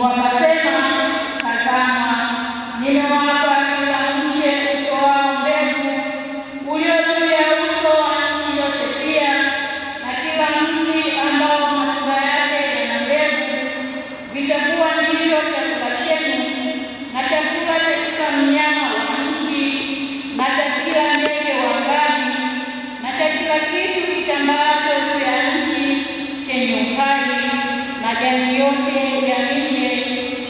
Mungu akasema, tazama, nimewapa kila mche utoao mbegu ulio juu ya uso wa nchi yote, pia na kila mti ambao matunda yake yana mbegu, vitakuwa ndivyo chakula chenu, na chakula cha kila mnyama wa nchi, na cha kila ndege wa angani, na cha kila kitu kitambaacho juu ya nchi chenye uhai. Majani yote ya miche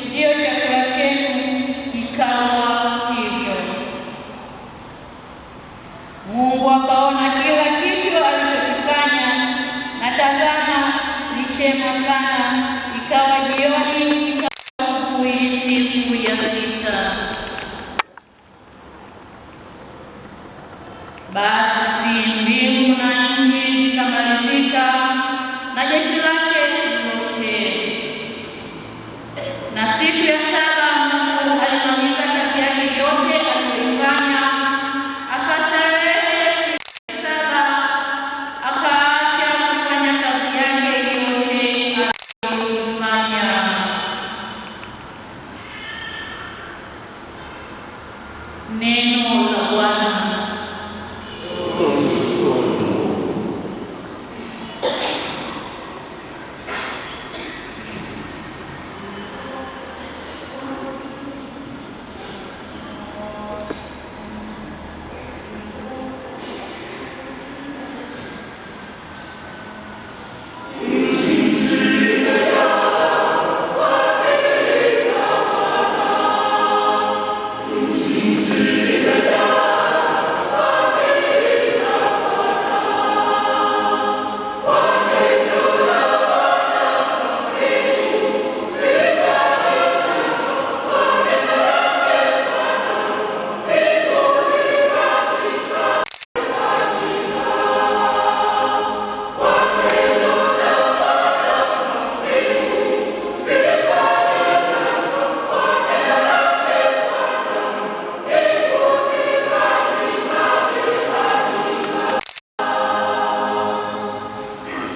ndiyo chakula chenu. Ikawa hivyo. Mungu akaona kila kitu alichokifanya, na tazama, ni chema sana. Ikawa jioni, ikawa asubuhi, siku ya sita. Basi mbingu na nchi zikamalizika na jeshi lake lote. Na siku ya saba Mungu alimaliza kazi yake yote aliyoifanya, akastarehe siku ya saba, akaacha kufanya kazi yake yote aliyoifanya. Neno la Bwana.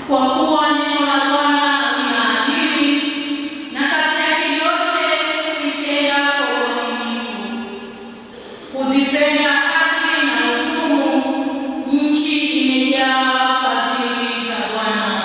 Kwa kuwa neno la Bwana lina adili, na kazi yake yote huitenda kwa uaminifu. Huzipenda haki na hukumu, nchi imejaa fadhili za Bwana.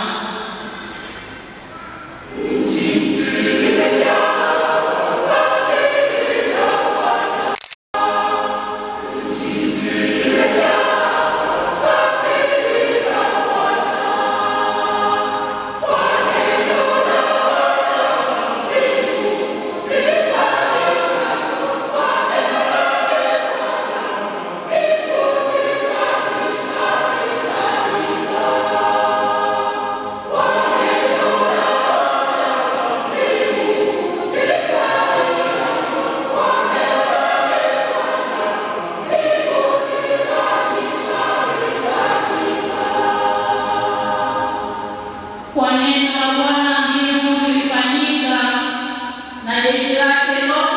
Kwa neno la Bwana mbingu zilifanyika, na jeshi lake lote